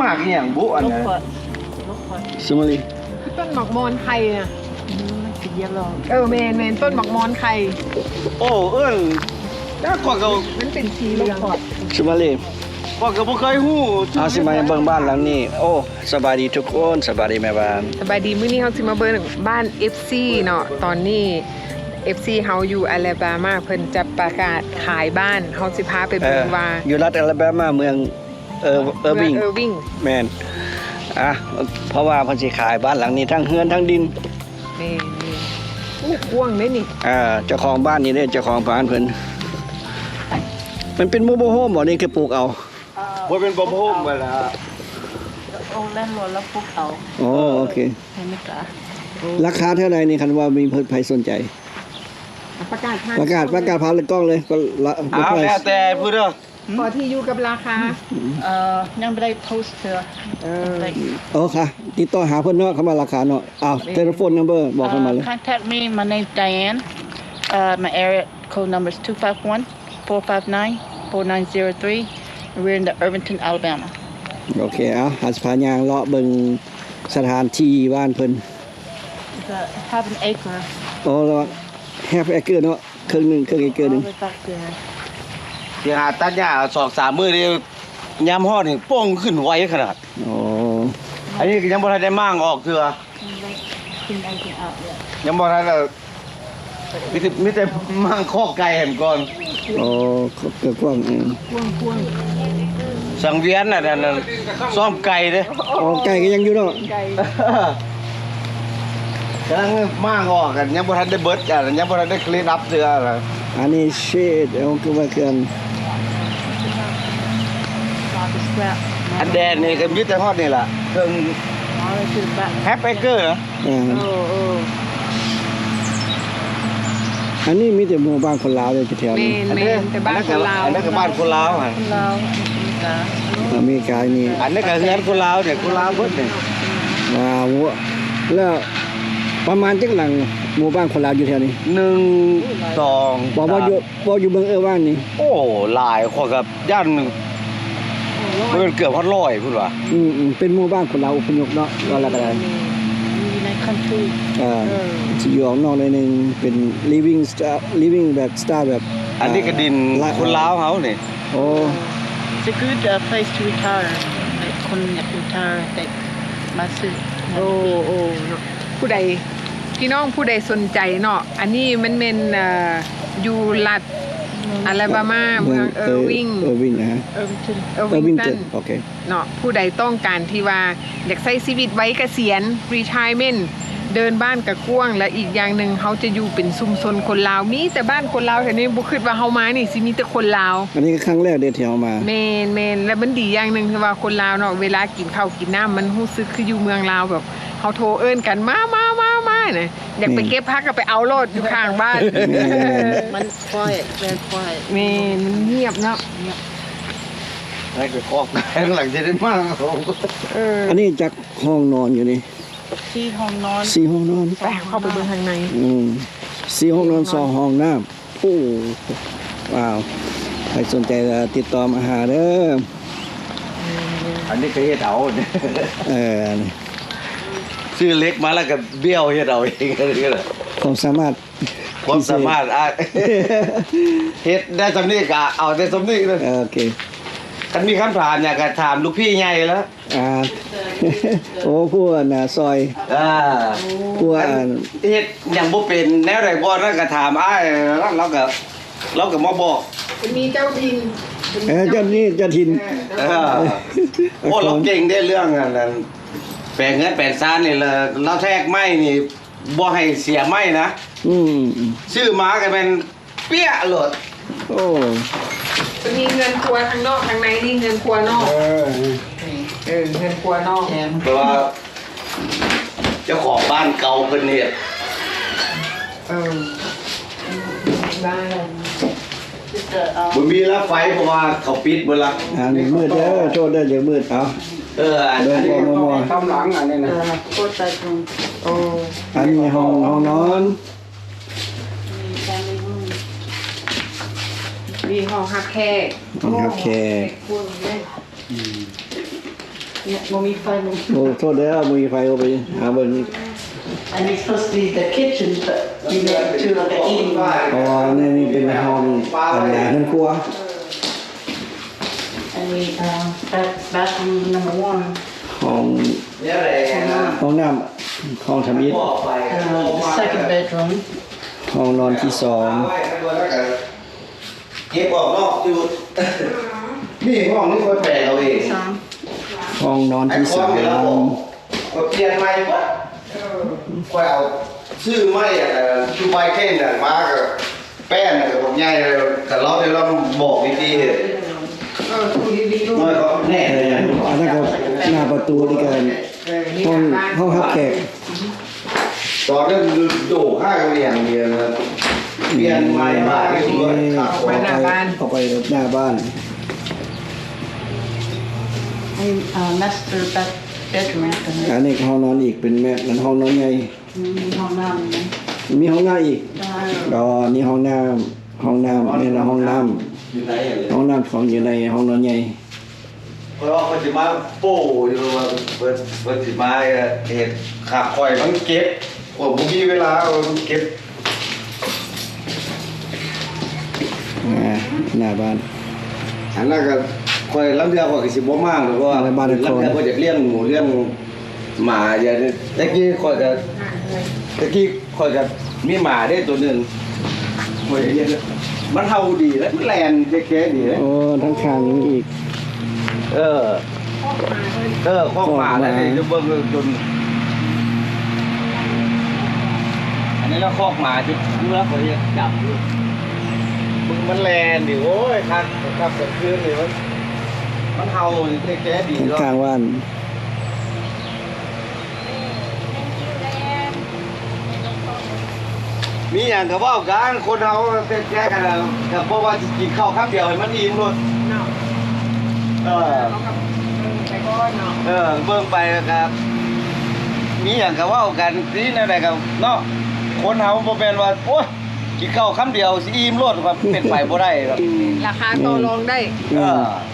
มากอย่างบุอันนั้นสมรีต้นหมอกมอนไข่น่ะมันสิเยอะลงเมนต้นหมอกมอนไข่โอ้น่ากว่าเขามันเป็นสีเหลืองสมรีกว่าเขาบ่เคยฮู้เอาสิมาเบิ่งบ้านหลังนี้โอ้สบายดีทุกคนสบายดีแม่บ้านสบายดีมื้อนี้เฮาสิมาเบิ่งบ้าน FC เนาะตอนนี้ FC เฮาอยู่อลาบามาเพิ่นจะประกาศขายบ้านเฮาสิพาไปเบิ่งว่าอยู่รัฐอลาบามาเมืองเออร์วิงแม่นเพราะว่าเพิ่นสิขายบ้านหลังนี้ทั้งเฮือนทั้งดินนี่กว้างเด้นี่เจ้าของบ้านนี่เด้เจ้าของบ้านเพิ่นมันเป็นโมโบโฮมบ่นี่คือปลูกเอาบ่เป็นโมโบโฮมเวลาโอ้แล่นรถแล้วพวกเขาโอเคเห็นไหมจ๊ะราคาเท่าไหร่นี่คันว่ามีเพิ่นใครสนใจประกาศพาเลยกล้องเลยก็แล้วแต่พูดเด้อขอที่อยู่กับราคายังไม่ได้โพสต์ค่ะติดต่อหาเพิ่นเนาะเข้ามาราคาเนาะโทรศัพท์นัมเบอร์บอกเข้ามาเลย Contact me my name is Diane my area code number is 251-459-4903 we're in the Irvington Alabama โอเคหาสพายางเลาะเบิ่งสถานที่บ้านเพิ่นhalf an acre แล้วhalf acre เนาะครึ่งเอเกอร์นึงที่หาตัดหญ้า2-3มื้อนี่ยามฮอดนี่ป้งขึ้นไวขนาดอันนี้ยังบ่ทันได้มั่างออกเทื่อยังบ่ทันได้มีแต่มั่างคอกไก่แห่งก่อนเกิดกว้างสังเวียนน่ะนั่นซ่อมไก่เด้ไก่ก็ยังอยู่เนาะกำลังมั่างออกกันยังบ่ทันได้เบิดกันยังบ่ทันได้คลีนอัพเทื่ออันนี้เชดคือว่าเครื่องอันแดนนี่ก็มีแต่ฮอดนี่ล่ะเครื่องแฮปเปเกอร์นะอันนี้มีแต่หมู่บ้านคนลาวเลยแถวนี้แต่บ้านคนลาวอันนั้นก็บ้านคนลาวฮะอเมริกานี่อันนั้นก็เฮือนคนลาวเนี่ยคนลาวเบิดนี่ว้าวแล้วประมาณจักหลังหมู่บ้านคนลาวอยู่แถวนี้1 2บอกว่าอยู่เมืองว่านนี่โอ้หลายคนกับย่านมันเกือบ100พุ่นว่าเป็นหมู่บ้านคนลาวอพยพเนาะว่าละก็ได้ใน country สิอยู่ข้างนอกหน่อยนึงเป็น living แบบ style แบบอันนี้ก็ดินคนลาวเฮานี่It's a good place to retire คนอยาก retire แต่มาซื้อผู้ใดพี่น้องผู้ใดสนใจเนาะอันนี้มันเป็นอยู่รัฐอลาบามาเมืองเออร์วิงนะฮะเออร์วิงตันโอเคเนาะผู้ใดต้องการที่ว่าอยากใช้ชีวิตไว้เกษียณ retirement เดินบ้านกะกว้างและอีกอย่างหนึ่งเขาจะอยู่เป็นชุมชนคนลาวมีแต่บ้านคนลาวแถวนี้บ่คิดว่าเฮามานี่สิมีแต่คนลาวอันนี้ครั้งแรกเด้ที่เฮามาแม่นแล้วมันดีอย่างนึงคือว่าคนลาวเนาะเวลากินข้าวกินน้ำมันรู้สึกคืออยู่เมืองลาวแบบเฮาโทรเอิ้นกันมาน่ะอยากไปเก็บผักก็ไปเอาโลดอยู่ข้างบ้านมัน quiet very quiet แม่มันเงียบเนาะให้ไปคอกข้างหลังจะได้มากอันนี้จักห้องนอนอยู่นี่4 ห้องนอนไปเข้าไปเบิ่งข้างใน4 ห้องนอน2 ห้องน้ำโอ้ว้าวใครสนใจติดต่อมาหาเด้ออันนี้ก็เฮ็ดเอาซื้อเล็กมาแล้วก็เบี้ยวเฮ็ดเอาเองก็ได้ความสามารถเฮ็ดได้สำนี้ก็เอาได้สำนี้เลยโอเคคันมีคำถามอยากจะถามลูกพี่ใหญ่แล้วโอ้ผู้น่ะซอยผู้เฮ็ดหยังบ่เป็นแนวใดบ่นั่นก็ถามอ้ายเราก็มาบอกมีเจ้าถิ่นเจ้าถิ่นโอ้เราเก่งได้เรื่องนั้นแปลงเงินแปลงซ่านนี่เราแทกไม้นี่บ่ให้เสียไม้นะชื่อหมาก็เป็นเปี้ยโลดโอ้จะมีเงินครัวข้างนอกข้างในนี่เงินครัวนอกเงินครัวนอกเพราะว่าเจ้าของบ้านเก่าเพิ่นเนี่ยบ้านบ่มีแล้วไฟเพราะว่าเขาปิดเบิ่ละมืดเด้อโทษเด้อเดี๋ยวมืดเอาอันนี้ทำหลังอันนี้นะโคตรใจตรงอันนี้ห้องนอนมีห้องฮักแขก เนี่ยบ่มีไฟเลย โอ้โทษเด้อมีไฟเอาไปหาเบิ่ง And it's supposed to be the kitchen, but you make it to like an eating room. อ๋อนี่เป็นห้องห้องครัว And we, that's bathroom number 1. ห้อง ห้องน้ำห้องทำอิฐ The second bedroom. ห้องนอนที่สอง เก็บออกนอกจุดนี่ห้องนี้ค่อยแปลเราเอง Some. ห้องนอน ไอ้ ที่ ค ส วา อ ม ง เวลาผมก็เปลี่ยนใหม่หมดค่อยเอาซื้อไม้ชูใบเข่นมากับแป้นกับผมใหญ่แต่เราเดี๋ยวเราบอกดีๆเลยน้อยก็แน่เลย อันนั้นก็หน้าประตูนี่กันห้องรับแขก ตอนนั้นโดข้ากันอย่างเดียวนะเปลี่ยนใหม่มาที่ตัวขาด ออกไปหน้าบ้าน And master bedroom. อันนี้ห้องนอนอีกเป็นแม่นั้นห้องนอนใหญ่ ห้องน้ำนะ มีห้องน้ำอีก ได้ ก็นี่ห้องน้ำนี่นะห้องน้ อยู่ไหนอย่าง ำ เงี้ย ห้องน้ำของอยู่ในห้องนอนใหญ่ เพราะว่าคนจะมาโป้อยู่ว่าเปิดสิมาเหตุขาดคอยมันเก็บผมมีเวลาเก็บ หน้าบ้าน อันนั้นก็คอยลำเดือคอยก็สิบ่มากหรอกว่า ในบ้านในค ลำ รัว เดือคอยจะเลี้ยงหมูเลี้ยงหมาอย่างนี้ตะกี้คอยก็มีหมาได้ตัวหนึงคอยเลี้ยงมันเฮาดีแล้วมันแลนแก่ๆดีแล้ว โอ้ทั้งข้างนี้อีก ข้องหมาแล้วนี่จะเบิ่งจนอันนี้เราคอกหมาที่เมื่อเขาจะจับมึงมันแลนดิโอ้ยครับกลางคืนนี่มันเฮาแก่ๆดี ทั้ง เนาะ ข้างบ้าน มีอย่างกับว่ากันคนเฮาแก่ๆกันแล้วก็บ่ว่าสิกินข้าวคำเดียวให้มันอิ่มโลดเบิ่งไปครับมีอย่างกับว่ากันสิแนวใดก็เนาะคนเฮาบ่แม่นว่าโอ๊ยกินข้าวคำเดียวสิอิ่มโลดครับเป็นไปบ่ได้ครับ ราคาต่อรองได้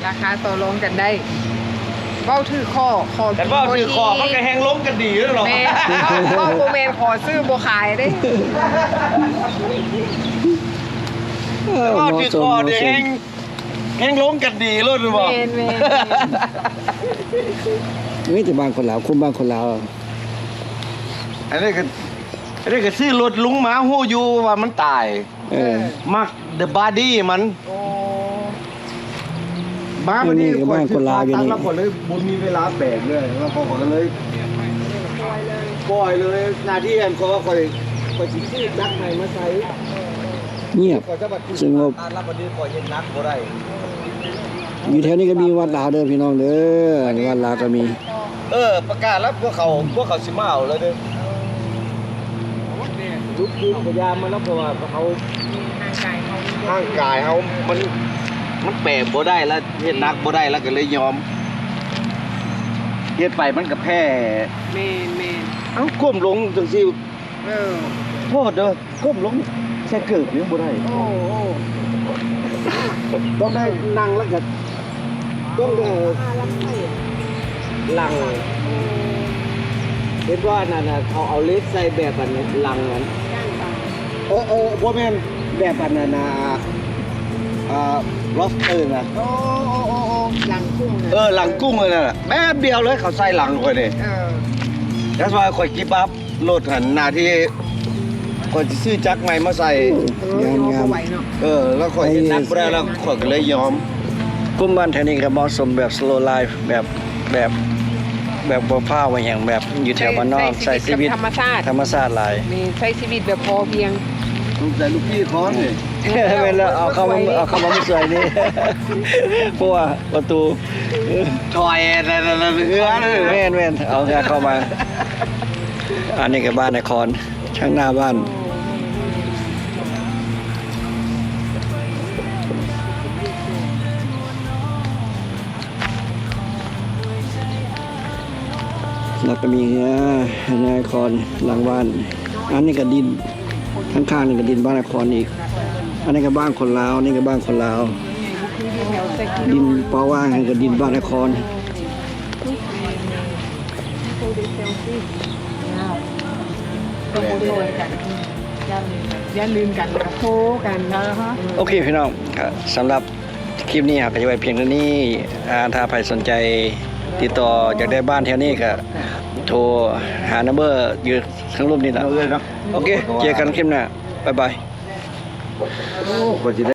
ราคาต่อรองกันได้เว้าถือข้อ กันว่าถือคอมันก็แห้งล้มกันดีแล้วหรอ แม่เว้าบ่แม่นขอซื้อบ่ขายเด้ ว่าถือคอเนี่ยแห้งล้มกันดีแล้วหรือเปล่า แม่น นี่แต่บ้านคนลาวคุมบ้านคนลาว อันนี้ก็ซื้อรถลุงหมาฮู้อยู่ว่ามันตาย มัก the body มัน โอ้ บ้ามันนี่ บ้านคนลาวอยู่นี่ แล้วคนเลยบ่มีเวลาแบกเลยแล้วพอก็เลยปล่อยเลยหน้าที่แอมเขาก็ค่อยสิซื้อจักใหม่มาใส่ เงียบ ก็จะบัด สงบ รับบ่ดีปล่อยเฮ็ดนักบ่ได้ อยู่แถวนี้ก็มีวัดลาวเด้อพี่น้องเด้อวัดลาวก็มี ประกาศแล้วพวกเขาสิมาเอาแล้วเด้อทุกพยายามมาแล้วเพราะว่าเขา ร่างกายเขามันแปรบ่ได้แล้วเฮ็ดนักบ่ได้แล้วก็เลยยอมเฮ็ดไปมันก็แพ้ แม่น เอ้าก้มลงจังซี่ ๆ โทษเด้อก้มลงแค่เกิบยังบ่ได้ โอ้ ต้องได้นั่งแล้วก็ต้องหลังเห็นว่านั่นน่ะเขาเอาเล็กใส่แบบอันนั้นหลังนั้นบ่แม่นแบบอันนั้นน่ะลอสเตอร์น่ะ โอ้หลังกุ้งน่ะ หลังกุ้งเลยน่ะแป๊บเดียวเลยเขาใส่หลังข่อยนี่that's why ข่อยกิบอัพรถหันหน้าที่ข่อยสิซื้อจักรใหม่มาใส่ งาม บ่ไหวเนาะ แล้วข่อยเฮ็ดนักบ่ได้แล้วข่อยก็เลยยอม คุมบ้านแถวนี้ก็เหมาะสมแบบ slow life แบบบ่พาไว้หยังแบบอยู่แถวบ้านนอกใช้ชีวิต ธรรมชาติ ธรรมชาติหลาย มีใช้ชีวิตแบบพอเพียง ลูกใส่ลูกพี่ค้อนนี่ เวลาเอาเข้ามาไม่สวยนี่ เพราะว่าประตู ถอยนั่นเอื้อเลย แม่นเอาเข้ามา อันนี้ก็บ้านนครข้างหน้าบ้านแล้วก็มีนครหลังบ้าน อันนี้ก็ดินข้างๆนี่ก็ดินบ้านนครอีก อันนี้ก็บ้านคนลาวนี่ก็บ้านคนลาว ดินปอว่างก็ดินบ้านนคร ได้เซลฟี่ก็โพสต์ด้วยกันอย่าลืมกันแล้วก็โทรกันนะฮะ โอเคพี่น้องครับสำหรับคลิปนี้ครับก็จะไว้เพียงเท่านี้ถ้าใครสนใจติดต่ออยากได้บ้านแถวนี้ก็โทรหานัมเบอร์อยู่ข้างรูปนี้นะโอเคเจอกันคลิปหน้าบ๊ายบาย